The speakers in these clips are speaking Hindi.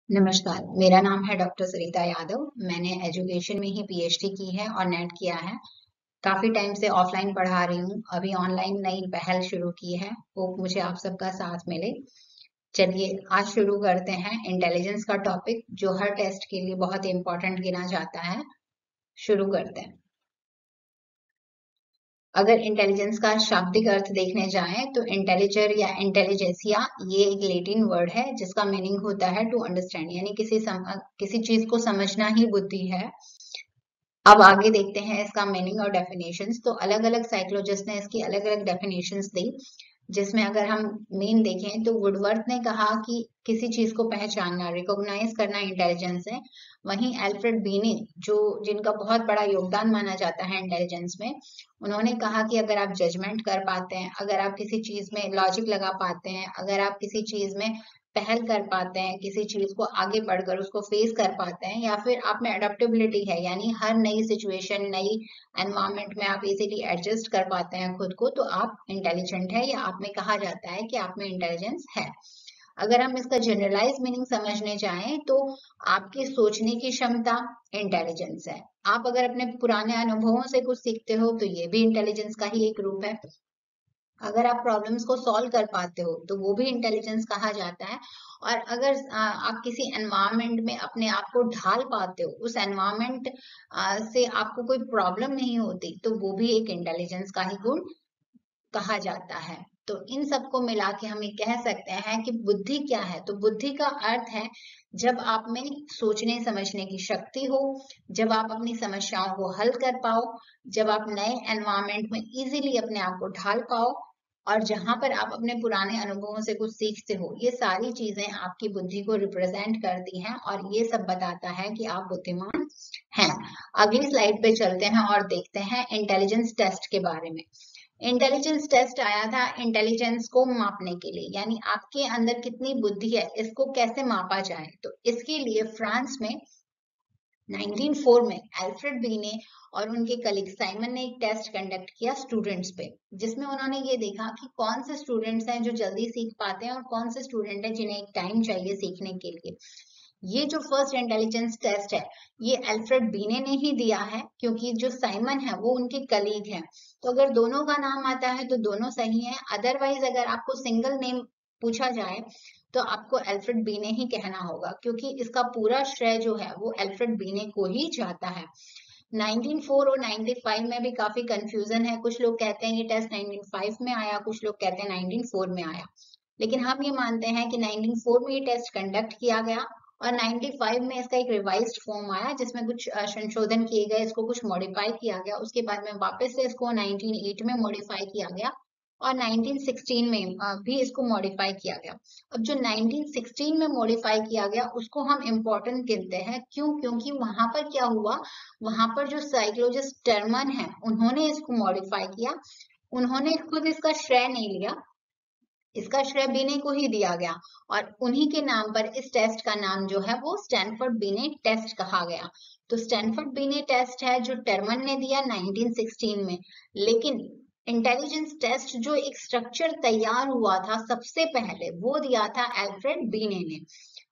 नमस्कार, मेरा नाम है डॉक्टर सरिता यादव। मैंने एजुकेशन में ही पीएचडी की है और नेट किया है। काफ़ी टाइम से ऑफलाइन पढ़ा रही हूँ, अभी ऑनलाइन नई पहल शुरू की है। होप मुझे आप सबका साथ मिले। चलिए आज शुरू करते हैं इंटेलिजेंस का टॉपिक, जो हर टेस्ट के लिए बहुत इंपॉर्टेंट गिना जाता है। शुरू करते हैं। अगर इंटेलिजेंस का शाब्दिक अर्थ देखने जाएं तो इंटेलिजर या इंटेलिजेंसिया ये एक लैटिन वर्ड है जिसका मीनिंग होता है टू अंडरस्टैंड, यानी किसी चीज को समझना ही बुद्धि है। अब आगे देखते हैं इसका मीनिंग और डेफिनेशंस। तो अलग अलग साइकोलॉजिस्ट ने इसकी अलग अलग डेफिनेशंस दी, जिसमें अगर हम मेन देखें तो वुडवर्थ ने कहा कि किसी चीज को पहचानना, रिकॉग्नाइज करना इंटेलिजेंस है। वहीं एल्फ्रेड बीने, जो जिनका बहुत बड़ा योगदान माना जाता है इंटेलिजेंस में, उन्होंने कहा कि अगर आप जजमेंट कर पाते हैं, अगर आप किसी चीज में लॉजिक लगा पाते हैं, अगर आप किसी चीज में पहल कर पाते हैं, किसी चीज को आगे बढ़कर उसको फेस कर पाते हैं, या फिर आप में अडेप्टेबिलिटी है, यानी हर नई सिचुएशन, नई एनवायरमेंट में आप इजीली एडजस्ट कर पाते हैं खुद को, तो आप इंटेलिजेंट है, या आप में कहा जाता है कि आप में इंटेलिजेंस है। अगर हम इसका जनरलाइज मीनिंग समझने जाएं तो आपकी सोचने की क्षमता इंटेलिजेंस है। आप अगर अपने पुराने अनुभवों से कुछ सीखते हो तो ये भी इंटेलिजेंस का ही एक रूप है। अगर आप प्रॉब्लम्स को सॉल्व कर पाते हो तो वो भी इंटेलिजेंस कहा जाता है। और अगर आप किसी एनवायरनमेंट में अपने आप को ढाल पाते हो, उस एनवायरनमेंट से आपको कोई प्रॉब्लम नहीं होती, तो वो भी एक इंटेलिजेंस का ही गुण कहा जाता है। तो इन सबको मिला के हम ये कह सकते हैं कि बुद्धि क्या है। तो बुद्धि का अर्थ है जब आप में सोचने समझने की शक्ति हो, जब आप अपनी समस्याओं को हल कर पाओ, जब आप नए एनवायरनमेंट में इजीली अपने आप को ढाल पाओ, और जहां पर आप अपने पुराने अनुभवों से कुछ सीखते हो। ये सारी चीजें आपकी बुद्धि को रिप्रेजेंट करती हैं और ये सब बताता है कि आप बुद्धिमान हैं। अगली स्लाइड पे चलते हैं और देखते हैं इंटेलिजेंस टेस्ट के बारे में। इंटेलिजेंस टेस्ट आया था इंटेलिजेंस को मापने के लिए, यानी आपके अंदर कितनी बुद्धि है इसको कैसे मापा जाए। तो इसके लिए फ्रांस में 1904 में एल्फ्रेड बीने और उनके कलीग साइमन ने एक टेस्ट कंडक्ट किया स्टूडेंट्स पे, जिसमें उन्होंने ये देखा कि कौन से स्टूडेंट्स हैं जो जल्दी सीख पाते हैं और कौन से स्टूडेंट हैं जिन्हें एक टाइम चाहिए सीखने के लिए। ये जो फर्स्ट इंटेलिजेंस टेस्ट है, ये अल्फ्रेड बीने ने ही दिया है, क्योंकि जो साइमन है वो उनके कलीग हैं। तो अगर दोनों का नाम आता है तो दोनों सही है। अदरवाइज अगर आपको सिंगल नेम पूछा जाए तो आपको अल्फ्रेड बीने ही कहना होगा, क्योंकि इसका पूरा श्रेय जो है वो अल्फ्रेड बीने को ही जाता है। 1904 और 95 में भी काफी कंफ्यूजन है। कुछ लोग कहते हैं ये टेस्ट 1905 में आया, कुछ लोग कहते हैं 1904 में आया, लेकिन हम ये मानते हैं कि 1904 में ये टेस्ट कंडक्ट किया गया और 95 में इसका एक रिवाइज्ड फॉर्म आया, जिसमें कुछ संशोधन किए गए, इसको कुछ मॉडिफाई किया गया। उसके बाद में वापस से इसको 1908 में मॉडिफाई किया गया और 1916 में भी इसको मॉडिफाई किया गया। अब जो 1916 में मॉडिफाई किया गया उसको हम इम्पोर्टेंट गिनते हैं। क्यों? क्योंकि वहां पर क्या हुआ, वहां पर जो साइकोलॉजिस्ट टर्मन है उन्होंने इसको मॉडिफाई किया। उन्होंने खुद इसका श्रेय नहीं लिया, इसका श्रेय बीने को ही दिया गया, और उन्हीं के नाम पर इस टेस्ट का नाम जो है वो स्टैनफोर्ड बीने टेस्ट कहा गया। तो स्टैनफोर्ड बीने टेस्ट है जो टर्मन ने दिया 1916 में। लेकिन इंटेलिजेंस टेस्ट जो एक स्ट्रक्चर तैयार हुआ था सबसे पहले, वो दिया था अल्फ्रेड बीने ने।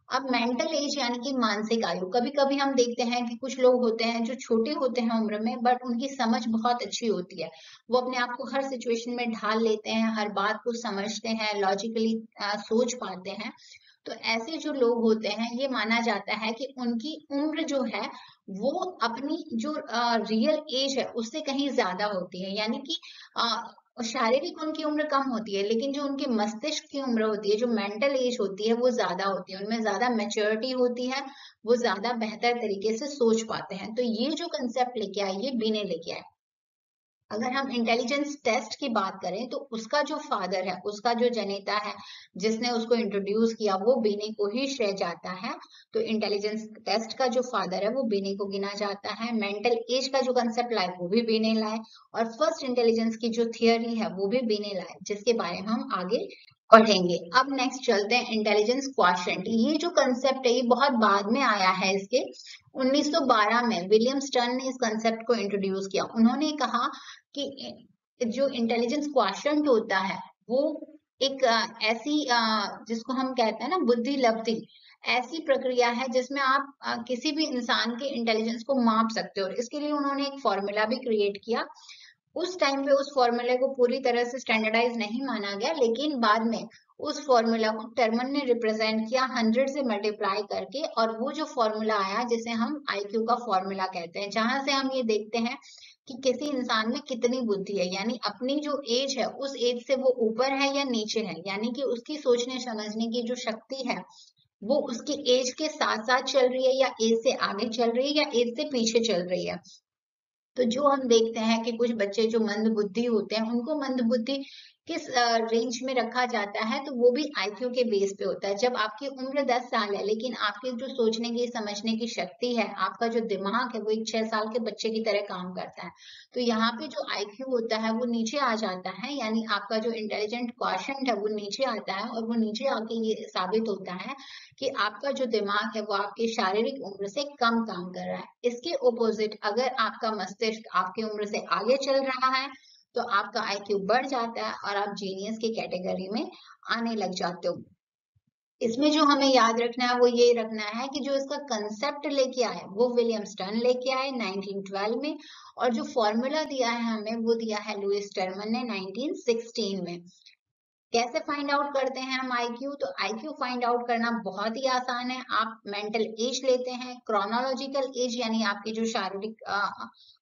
अब मेंटल एज यानी कि मानसिक आयु, कभी कभी हम देखते हैं कि कुछ लोग होते हैं जो छोटे होते हैं उम्र में, बट उनकी समझ बहुत अच्छी होती है। वो अपने आप को हर सिचुएशन में ढाल लेते हैं, हर बात को समझते हैं, लॉजिकली सोच पाते हैं। तो ऐसे जो लोग होते हैं, ये माना जाता है कि उनकी उम्र जो है वो अपनी जो रियल एज है उससे कहीं ज्यादा होती है, यानी कि शारीरिक उनकी उम्र कम होती है, लेकिन जो उनके मस्तिष्क की उम्र होती है, जो मेंटल एज होती है, वो ज्यादा होती है, उनमें ज्यादा मैच्योरिटी होती है, वो ज्यादा बेहतर तरीके से सोच पाते हैं। तो ये जो कंसेप्ट लेके आए ये बीने लेके आए। अगर हम इंटेलिजेंस टेस्ट की बात करें तो उसका जो फादर है, उसका जो जनेता है, जिसने उसको इंट्रोड्यूस किया, वो बीने को ही श्रेय जाता है। तो इंटेलिजेंस टेस्ट का जो फादर है वो बीने को गिना जाता है। मेंटल एज का जो कंसेप्ट लाए वो भी बीने लाए, और फर्स्ट इंटेलिजेंस की जो थियोरी है वो भी बीने लाए, जिसके बारे में हम आगे पढ़ेंगे। अब नेक्स्ट चलते हैं इंटेलिजेंस क्वोशिएंट। ये जो कंसेप्ट है ये बहुत बाद में आया है। इसके 1912 में विलियम स्टर्न ने इस कंसेप्ट को इंट्रोड्यूस किया। उन्होंने कहा कि जो इंटेलिजेंस क्वोशिएंट होता है वो एक ऐसी जिसको हम कहते हैं ना बुद्धि लब्धि, ऐसी प्रक्रिया है जिसमें आप किसी भी इंसान के इंटेलिजेंस को माप सकते हो। और इसके लिए उन्होंने एक फॉर्मूला भी क्रिएट किया। उस टाइम पे उस फॉर्मूले को पूरी तरह से स्टैंडर्डाइज नहीं माना गया, लेकिन बाद में उस फॉर्मूला को टर्मन ने रिप्रेजेंट किया 100 से मल्टीप्लाई करके, और वो जो फॉर्मूला आया जिसे हम आईक्यू का फॉर्मूला कहते हैं, जहां से हम ये देखते हैं कि किसी इंसान में कितनी बुद्धि है, यानी अपनी जो एज है उस एज से वो ऊपर है या नीचे है, यानी कि उसकी सोचने समझने की जो शक्ति है वो उसकी एज के साथ साथ चल रही है या एज से आगे चल रही है या एज से पीछे चल रही है। तो जो हम देखते हैं कि कुछ बच्चे जो मंद बुद्धि होते हैं उनको मंद बुद्धि किस रेंज में रखा जाता है, तो वो भी आईक्यू के बेस पे होता है। जब आपकी उम्र 10 साल है लेकिन आपकी जो सोचने की समझने की शक्ति है, आपका जो दिमाग है वो एक 6 साल के बच्चे की तरह काम करता है, तो यहाँ पे जो आईक्यू होता है वो नीचे आ जाता है, यानी आपका जो इंटेलिजेंट क्वोशंट है वो नीचे आता है। और वो नीचे आके ये साबित होता है कि आपका जो दिमाग है वो आपकी शारीरिक उम्र से कम काम कर रहा है। इसके ओपोजिट अगर आपका मस्तिष्क आपकी उम्र से आगे चल रहा है तो आपका आईक्यू बढ़ जाता है और आप जीनियस की कैटेगरी में आने लग जाते हो। इसमें जो हमें याद रखना है वो ये रखना है कि जो इसका कंसेप्ट लेके आए वो विलियम स्टर्न लेके आए 1912 में, और जो फॉर्मूला दिया है हमें वो दिया है लुइस टर्मन ने 1916 में। कैसे फाइंड आउट करते हैं हम आईक्यू? तो आईक्यू फाइंड आउट करना बहुत ही आसान है। आप मेंटल एज लेते हैं, क्रोनोलॉजिकल एज यानी आपकी जो शारीरिक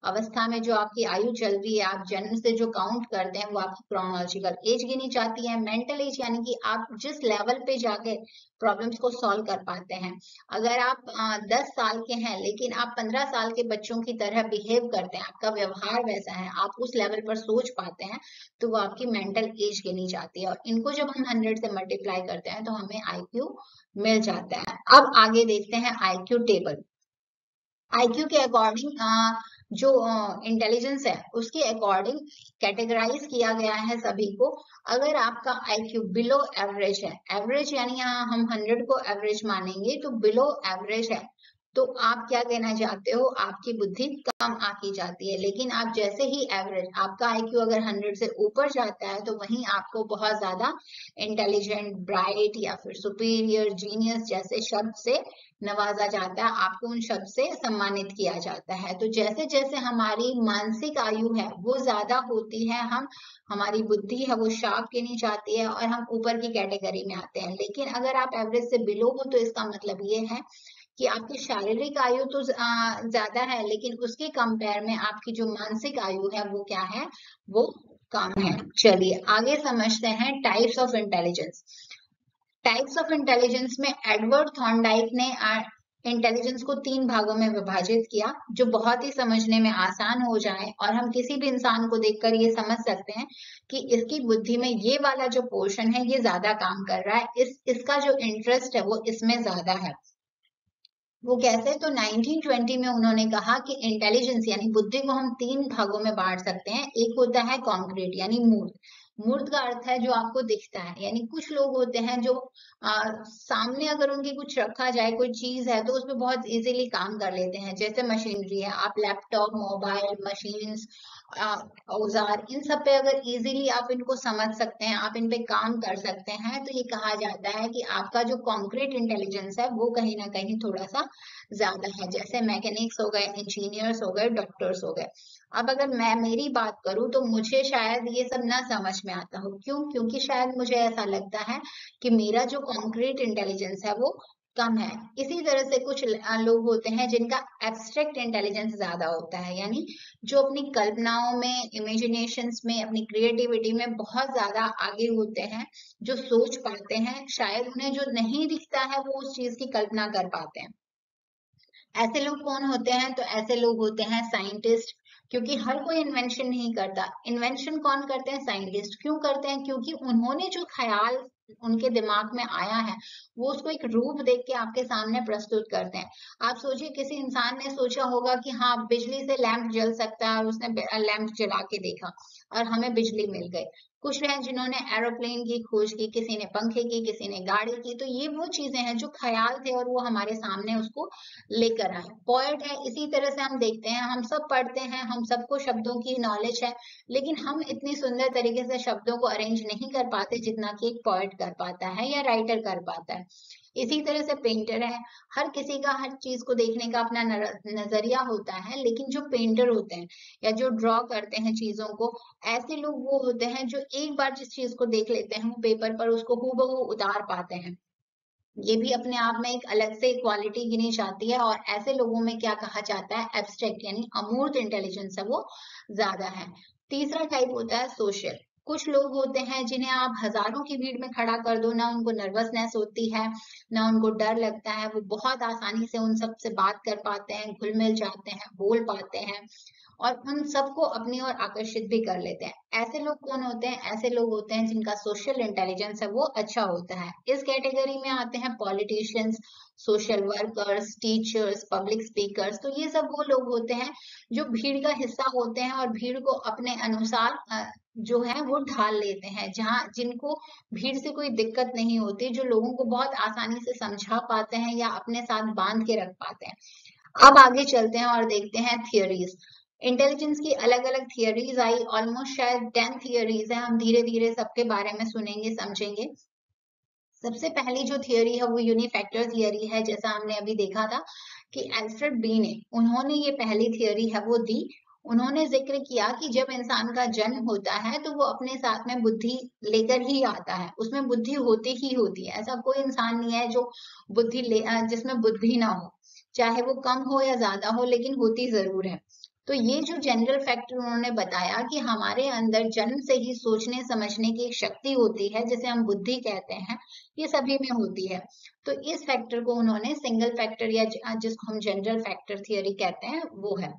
अवस्था में जो आपकी आयु चल रही है, आप जन्म से जो काउंट करते हैं वो आपकी क्रोनोलॉजिकल एज गिनी जाती है। मेंटल एज यानी कि आप जिस लेवल पे जाके प्रॉब्लम्स को सॉल्व कर पाते हैं। अगर आप 10 साल के हैं लेकिन आप 15 साल के बच्चों की तरह बिहेव करते हैं, आपका व्यवहार वैसा है, आप उस लेवल पर सोच पाते हैं, तो वो आपकी मेंटल एज गिनी जाती है। और इनको जब हम 100 से मल्टीप्लाई करते हैं तो हमें आईक्यू मिल जाता है। अब आगे देखते हैं आईक्यू टेबल। आईक्यू के अकॉर्डिंग जो इंटेलिजेंस है उसके अकॉर्डिंग कैटेगराइज किया गया है सभी को। अगर आपका आईक्यू बिलो एवरेज है, एवरेज यानी यहाँ हम 100 को एवरेज मानेंगे, तो बिलो एवरेज है तो आप क्या कहना चाहते हो, आपकी बुद्धि कम आकी जाती है। लेकिन आप जैसे ही एवरेज, आपका आईक्यू अगर 100 से ऊपर जाता है तो वहीं आपको बहुत ज्यादा इंटेलिजेंट, ब्राइट या फिर सुपीरियर, जीनियस जैसे शब्द से नवाजा जाता है, आपको उन शब्द से सम्मानित किया जाता है। तो जैसे जैसे हमारी मानसिक आयु है वो ज्यादा होती है, हमारी बुद्धि है वो शार्प गिनी जाती है और हम ऊपर की कैटेगरी में आते हैं। लेकिन अगर आप एवरेज से बिलो हो तो इसका मतलब ये है कि आपकी शारीरिक आयु तो ज्यादा है, लेकिन उसके कंपेयर में आपकी जो मानसिक आयु है वो क्या है, वो कम है। चलिए आगे समझते हैं types of intelligence. Types of intelligence में एडवर्ड थॉर्नडाइक ने इंटेलिजेंस को 3 भागों में विभाजित किया, जो बहुत ही समझने में आसान हो जाए और हम किसी भी इंसान को देखकर ये समझ सकते हैं कि इसकी बुद्धि में ये वाला जो पोर्शन है ये ज्यादा काम कर रहा है, इसका जो इंटरेस्ट है वो इसमें ज्यादा है। वो कैसे? तो 1920 में उन्होंने कहा कि इंटेलिजेंस यानी बुद्धि को हम 3 भागों में बांट सकते हैं। एक होता है कॉन्क्रीट यानी मूर्त। मूर्त का अर्थ है जो आपको दिखता है, यानी कुछ लोग होते हैं जो सामने अगर उनकी कुछ रखा जाए, कोई चीज है तो उसमें बहुत इजीली काम कर लेते हैं। जैसे मशीनरी है, आप लैपटॉप, मोबाइल, मशीन्स, औजार, इन सब पे अगर इजीली आप इनको समझ सकते हैं, आप इन पे काम कर सकते हैं, तो ये कहा जाता है कि आपका जो कॉन्क्रीट इंटेलिजेंस है वो कहीं ना कहीं थोड़ा सा ज्यादा है। जैसे मैकेनिक्स हो गए, इंजीनियर्स हो गए, डॉक्टर्स हो गए। अब अगर मैं मेरी बात करूं तो मुझे शायद ये सब ना समझ में आता हो। क्यों? क्योंकि शायद मुझे ऐसा लगता है कि मेरा जो कॉन्क्रीट इंटेलिजेंस है वो कम है। इसी तरह से कुछ लोग होते हैं जिनका एब्स्ट्रैक्ट इंटेलिजेंस ज्यादा होता है, यानी जो अपनी कल्पनाओं में, इमेजिनेशंस में, अपनी क्रिएटिविटी में बहुत ज्यादा आगे होते हैं, जो सोच पाते हैं, शायद उन्हें जो नहीं दिखता है वो उस चीज की कल्पना कर पाते हैं। ऐसे लोग कौन होते हैं? तो ऐसे लोग होते हैं साइंटिस्ट, क्योंकि हर कोई इन्वेंशन नहीं करता। इन्वेंशन कौन करते हैं? साइंटिस्ट। क्यों करते हैं? क्योंकि उन्होंने जो ख्याल उनके दिमाग में आया है वो उसको एक रूप देख के आपके सामने प्रस्तुत करते हैं। आप सोचिए, किसी इंसान ने सोचा होगा कि हाँ बिजली से लैंप जल सकता है और उसने लैंप जला के देखा और हमें बिजली मिल गई। कुछ हैं जिन्होंने एरोप्लेन की खोज की, किसी ने पंखे की, किसी ने गाड़ी की। तो ये वो चीजें हैं जो ख्याल थे और वो हमारे सामने उसको लेकर आए। पोएट है इसी तरह से हम देखते हैं, हम सब पढ़ते हैं, हम सबको शब्दों की नॉलेज है, लेकिन हम इतनी सुंदर तरीके से शब्दों को अरेंज नहीं कर पाते जितना कि एक पोएट कर पाता है या राइटर कर पाता है। इसी तरह से पेंटर है, हर किसी का हर चीज को देखने का अपना नजरिया होता है, लेकिन जो पेंटर होते हैं या जो ड्रॉ करते हैं चीजों को, ऐसे लोग वो होते हैं जो एक बार जिस चीज को देख लेते हैं वो पेपर पर उसको हूबहू उतार पाते हैं। ये भी अपने आप में एक अलग से क्वालिटी गिनी जाती है, और ऐसे लोगों में क्या कहा जाता है, एब्स्ट्रैक्ट यानी अमूर्त इंटेलिजेंस है वो ज्यादा है। तीसरा टाइप होता है सोशल। कुछ लोग होते हैं जिन्हें आप हजारों की भीड़ में खड़ा कर दो, ना उनको नर्वसनेस होती है, ना उनको डर लगता है, वो बहुत आसानी से उन सब से बात कर पाते हैं, घुल मिल जाते हैं, बोल पाते हैं और उन सबको अपनी ओर आकर्षित भी कर लेते हैं। ऐसे लोग कौन होते हैं? ऐसे लोग होते हैं जिनका सोशल इंटेलिजेंस है वो अच्छा होता है। इस कैटेगरी में आते हैं politicians, social workers, teachers, public speakers. तो ये सब वो लोग होते हैं जो भीड़ का हिस्सा होते हैं और भीड़ को अपने अनुसार जो है वो ढाल लेते हैं, जहाँ जिनको भीड़ से कोई दिक्कत नहीं होती, जो लोगों को बहुत आसानी से समझा पाते हैं या अपने साथ बांध के रख पाते हैं। अब आगे चलते हैं और देखते हैं थियोरीज। इंटेलिजेंस की अलग अलग थियोरीज आई, ऑलमोस्ट शायद 10 थियोरीज है। हम धीरे धीरे सबके बारे में सुनेंगे, समझेंगे। सबसे पहली जो थियोरी है वो यूनिफैक्टर थियोरी है। जैसा हमने अभी देखा था कि एल्फ्रेड बी ने, उन्होंने ये पहली थियोरी है वो दी। उन्होंने जिक्र किया कि जब इंसान का जन्म होता है तो वो अपने साथ में बुद्धि लेकर ही आता है, उसमें बुद्धि होती ही होती है। ऐसा कोई इंसान नहीं है जो जिसमें बुद्धि ना हो, चाहे वो कम हो या ज्यादा हो, लेकिन होती जरूर है। तो ये जो जनरल फैक्टर उन्होंने बताया कि हमारे अंदर जन्म से ही सोचने समझने की एक शक्ति होती है जिसे हम बुद्धि कहते हैं, ये सभी में होती है। तो इस फैक्टर को उन्होंने सिंगल फैक्टर या जिसको हम जनरल फैक्टर थियरी कहते हैं वो है।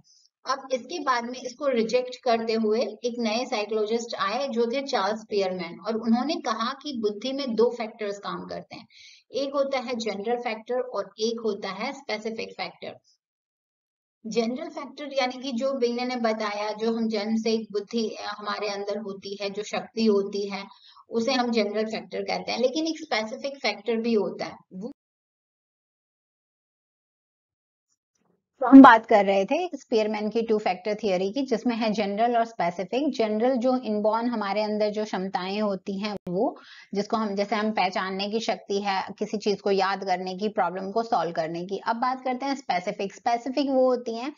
अब इसके बाद में इसको रिजेक्ट करते हुए एक नए साइकोलॉजिस्ट आए जो थे चार्ल्स स्पीयरमैन, और उन्होंने कहा कि बुद्धि में दो फैक्टर्स काम करते हैं, एक होता है जनरल फैक्टर और एक होता है स्पेसिफिक फैक्टर। जनरल फैक्टर यानी कि जो विनय ने बताया, जो हम जन्म से एक बुद्धि हमारे अंदर होती है, जो शक्ति होती है, उसे हम जनरल फैक्टर कहते हैं। लेकिन एक स्पेसिफिक फैक्टर भी होता है वो, तो हम बात कर रहे थे स्पीयरमैन की टू फैक्टर थियरी की, जिसमें है जनरल और स्पेसिफिक। जनरल जो इनबॉर्न हमारे अंदर जो क्षमताएं होती हैं वो, जिसको हम जैसे हम पहचानने की शक्ति है, किसी चीज को याद करने की, प्रॉब्लम को सॉल्व करने की। अब बात करते हैं स्पेसिफिक। स्पेसिफिक वो होती हैं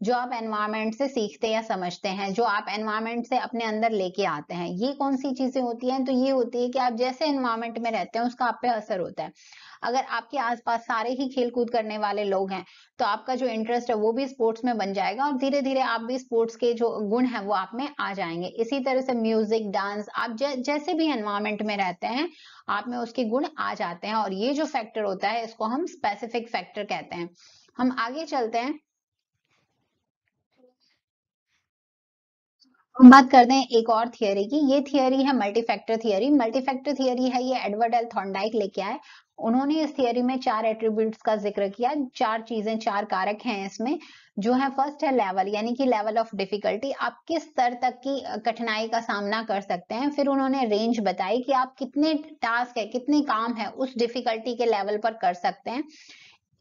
जो आप एनवायरमेंट से सीखते या समझते हैं, जो आप एनवायरमेंट से अपने अंदर लेके आते हैं। ये कौन सी चीजें होती हैं? तो ये होती है कि आप जैसे एनवायरमेंट में रहते हैं उसका आप पे असर होता है। अगर आपके आसपास सारे ही खेल कूद करने वाले लोग हैं तो आपका जो इंटरेस्ट है वो भी स्पोर्ट्स में बन जाएगा और धीरे धीरे आप भी स्पोर्ट्स के जो गुण है वो आप में आ जाएंगे। इसी तरह से म्यूजिक, डांस, आप जैसे भी एनवायरमेंट में रहते हैं आप में उसके गुण आ जाते हैं, और ये जो फैक्टर होता है इसको हम स्पेसिफिक फैक्टर कहते हैं। हम आगे चलते हैं, हम बात करते हैं एक और थियरी की। ये थियरी है मल्टीफैक्टर थियरी। मल्टीफैक्टर थियरी है ये एडवर्ड एल थॉर्नडाइक लेके आए। उन्होंने इस थियरी में 4 एट्रीब्यूट्स का जिक्र किया, 4 चीजें, 4 कारक हैं इसमें। जो है फर्स्ट है लेवल, यानी कि लेवल ऑफ डिफिकल्टी, आप किस स्तर तक की कठिनाई का सामना कर सकते हैं। फिर उन्होंने रेंज बताई कि आप कितने टास्क है, कितने काम है उस डिफिकल्टी के लेवल पर कर सकते हैं।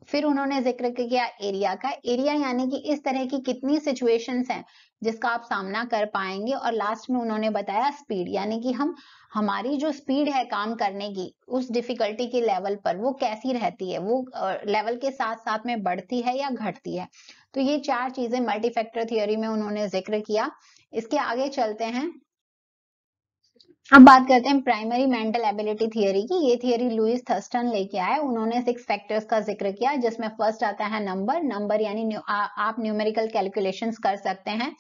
फिर उन्होंने जिक्र किया एरिया का। एरिया यानी कि इस तरह की कितनी सिचुएशंस हैं जिसका आप सामना कर पाएंगे। और लास्ट में उन्होंने बताया स्पीड, यानी कि हम हमारी जो स्पीड है काम करने की उस डिफिकल्टी के लेवल पर वो कैसी रहती है, वो लेवल के साथ साथ में बढ़ती है या घटती है। तो ये 4 चीजें मल्टीफैक्टर थियोरी में उन्होंने जिक्र किया। इसके आगे चलते हैं, अब बात करते हैं प्राइमरी मेंटल एबिलिटी थियरी की। ये थियरी लुइस थर्स्टन लेके आए। उन्होंने 6 फैक्टर्स का जिक्र किया, जिसमें फर्स्ट आता है नंबर। नंबर यानी आप न्यूमेरिकल कैलकुलेशंस कर सकते हैं।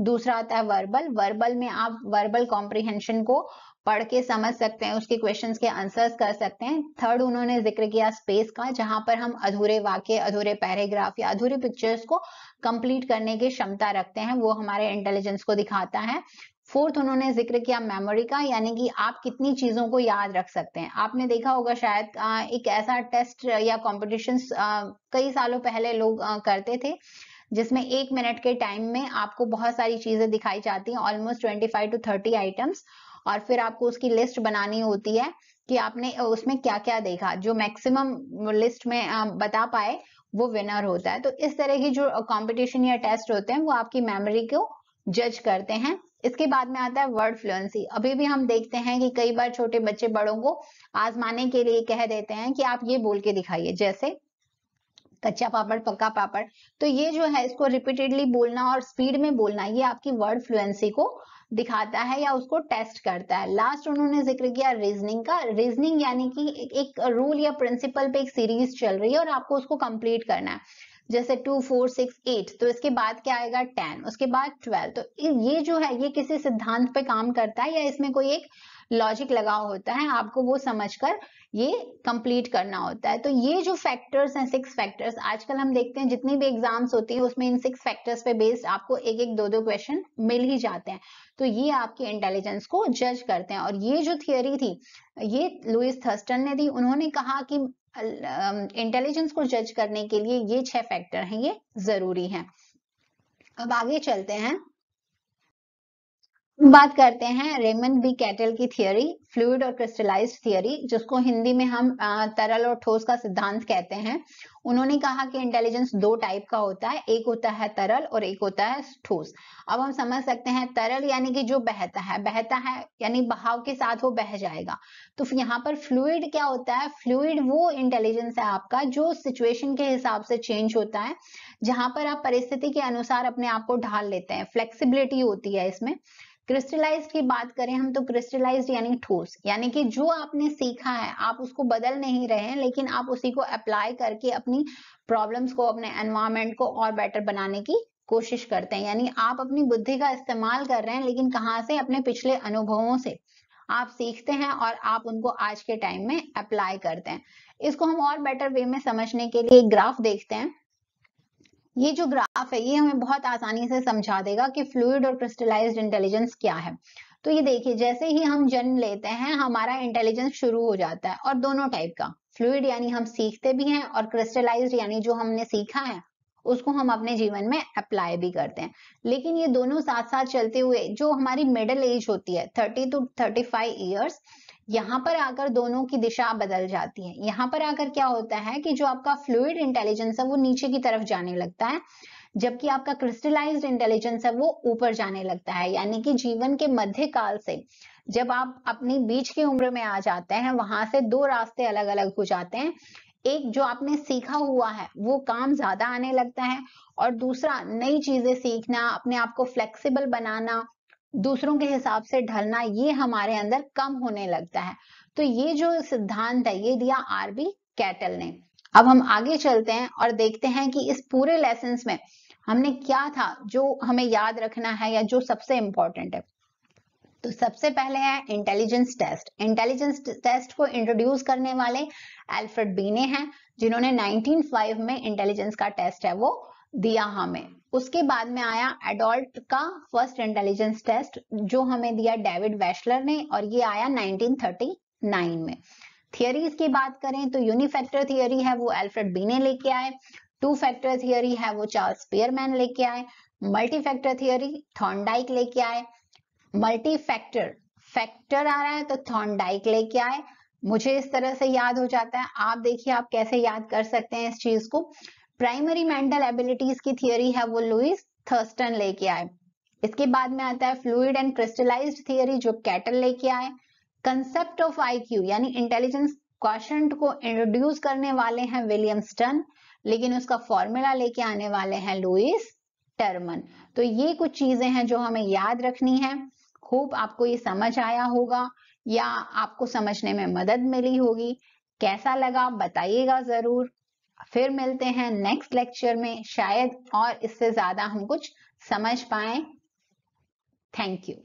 दूसरा आता है वर्बल। वर्बल में आप वर्बल कॉम्प्रिहेंशन को पढ़ के समझ सकते हैं, उसके क्वेश्चंस के आंसर्स कर सकते हैं। थर्ड उन्होंने जिक्र किया स्पेस का, जहां पर हम अधूरे वाक्य, अधूरे पैराग्राफ या अधूरे पिक्चर्स को कंप्लीट करने की क्षमता रखते हैं, वो हमारे इंटेलिजेंस को दिखाता है। फोर्थ उन्होंने जिक्र किया मेमोरी का, यानी कि आप कितनी चीजों को याद रख सकते हैं। आपने देखा होगा शायद एक ऐसा टेस्ट या कॉम्पिटिशन कई सालों पहले लोग करते थे, जिसमें 1 मिनट के टाइम में आपको बहुत सारी चीजें दिखाई जाती हैं, ऑलमोस्ट 25 to 30 आइटम्स, और फिर आपको उसकी लिस्ट बनानी होती है कि आपने उसमें क्या क्या देखा। जो मैक्सिमम लिस्ट में बता पाए वो विनर होता है। तो इस तरह की जो कंपटीशन या टेस्ट होते हैं वो आपकी मेमोरी को जज करते हैं। इसके बाद में आता है वर्ड फ्लुएंसी। अभी भी हम देखते हैं कि कई बार छोटे बच्चे बड़ों को आजमाने के लिए कह देते हैं कि आप ये बोल के दिखाइए, जैसे कच्चा पापड़ पक्का पापड़। तो ये जो है इसको रिपीटेडली बोलना और स्पीड में बोलना, ये आपकी वर्ड फ्लुएंसी को दिखाता है या उसको टेस्ट करता है। लास्ट उन्होंने जिक्र किया रीजनिंग का। रीजनिंग यानी कि एक रूल या प्रिंसिपल पे एक सीरीज चल रही है और आपको उसको कंप्लीट करना है। जैसे 2 4 6 8, तो इसके बाद क्या आएगा 10, उसके बाद 12। तो ये जो है ये किसी सिद्धांत पे काम करता है या इसमें कोई एक लॉजिक लगा होता है, आपको वो समझकर ये कंप्लीट करना होता है। तो ये जो फैक्टर्स हैं 6 फैक्टर्स, आजकल हम देखते हैं जितनी भी एग्जाम्स होती है उसमें इन 6 फैक्टर्स पे बेस्ड आपको एक एक 2 2 क्वेश्चन मिल ही जाते हैं। तो ये आपके इंटेलिजेंस को जज करते हैं। और ये जो थियोरी थी ये लुइस थर्स्टन ने दी। उन्होंने कहा कि इंटेलिजेंस को जज करने के लिए ये 6 फैक्टर हैं, ये जरूरी हैं। अब आगे चलते हैं, बात करते हैं रेमंड बी कैटल की थियोरी, फ्लूइड और क्रिस्टलाइज्ड थियोरी, जिसको हिंदी में हम तरल और ठोस का सिद्धांत कहते हैं। उन्होंने कहा कि इंटेलिजेंस 2 टाइप का होता है, एक होता है तरल और एक होता है ठोस। अब हम समझ सकते हैं तरल यानी कि जो बहता है यानी बहाव के साथ वो बह जाएगा। तो यहाँ पर फ्लूइड क्या होता है? फ्लूइड वो इंटेलिजेंस है आपका जो सिचुएशन के हिसाब से चेंज होता है, जहां पर आप परिस्थिति के अनुसार अपने आप को ढाल लेते हैं, फ्लेक्सिबिलिटी होती है इसमें। क्रिस्टलाइज्ड की बात करें हम तो क्रिस्टलाइज्ड यानी ठोस, यानी कि जो आपने सीखा है आप उसको बदल नहीं रहे हैं, लेकिन आप उसी को अप्लाई करके अपनी प्रॉब्लम्स को, अपने एनवायरमेंट को और बेटर बनाने की कोशिश करते हैं। यानी आप अपनी बुद्धि का इस्तेमाल कर रहे हैं, लेकिन कहाँ से? अपने पिछले अनुभवों से आप सीखते हैं और आप उनको आज के टाइम में अप्लाई करते हैं। इसको हम और बेटर वे में समझने के लिए एक ग्राफ देखते हैं। ये जो ग्राफ है ये हमें बहुत आसानी से समझा देगा कि फ्लूइड और क्रिस्टलाइज्ड इंटेलिजेंस क्या है। तो ये देखिए, जैसे ही हम जन्म लेते हैं हमारा इंटेलिजेंस शुरू हो जाता है, और दोनों टाइप का, फ्लूइड यानी हम सीखते भी हैं और क्रिस्टलाइज्ड यानी जो हमने सीखा है उसको हम अपने जीवन में अप्लाई भी करते हैं। लेकिन ये दोनों साथ साथ चलते हुए जो हमारी मिडिल एज होती है 30 to 35 ईयर्स, यहाँ पर आकर दोनों की दिशा बदल जाती है। यहाँ पर आकर क्या होता है कि जो आपका फ्लूइड इंटेलिजेंस है वो नीचे की तरफ जाने लगता है, जबकि आपका क्रिस्टलाइज्ड इंटेलिजेंस है वो ऊपर जाने लगता है। यानी कि जीवन के मध्य काल से जब आप अपनी बीच की उम्र में आ जाते हैं, वहां से 2 रास्ते अलग अलग हो जाते हैं। एक, जो आपने सीखा हुआ है वो काम ज्यादा आने लगता है, और दूसरा नई चीजें सीखना, अपने आप को फ्लेक्सिबल बनाना, दूसरों के हिसाब से ढलना, ये हमारे अंदर कम होने लगता है। तो ये जो सिद्धांत है ये दिया आरबी कैटल ने। अब हम आगे चलते हैं और देखते हैं कि इस पूरे लेसन्स में हमने क्या था जो हमें याद रखना है या जो सबसे इंपॉर्टेंट है। तो सबसे पहले है इंटेलिजेंस टेस्ट। इंटेलिजेंस टेस्ट को इंट्रोड्यूस करने वाले अल्फ्रेड बीने हैं, जिन्होंने 1905 में इंटेलिजेंस का टेस्ट है वो दिया हमें। उसके बाद में आया एडल्ट का फर्स्ट इंटेलिजेंस टेस्ट, जो हमें दिया डेविड वेशलर ने, और ये आया 1939 में। थियरीज की बात करें तो यूनिफैक्टर थियरी है वो अल्फ्रेड बीने लेके आए, 2 फैक्टर थियरी है वो चार्ल्स स्पीयरमैन लेके आए, मल्टी फैक्टर थियरी थॉर्नडाइक लेके आए, मल्टी फैक्टर फैक्टर आ रहा है तो थॉर्नडाइक लेके आए। मुझे इस तरह से याद हो जाता है, आप देखिए आप कैसे याद कर सकते हैं इस चीज को। प्राइमरी मेंटल एबिलिटीज की थियरी है वो लुइस थर्स्टन लेके आए। इसके बाद में आता है फ्लूइड एंड क्रिस्टलाइज्ड थियरी जो कैटल लेके आए। कंसेप्ट ऑफ आईक्यू यानी इंटेलिजेंस क्वोशिएंट को इंट्रोड्यूस करने वाले हैं विलियम स्टर्न, लेकिन उसका फॉर्मूला लेके आने वाले हैं लुइस टर्मन। तो ये कुछ चीजें हैं जो हमें याद रखनी है। होप आपको ये समझ आया होगा या आपको समझने में मदद मिली होगी। कैसा लगा बताइएगा जरूर। फिर मिलते हैं नेक्स्ट लेक्चर में, शायद और इससे ज्यादा हम कुछ समझ पाए। Thank you.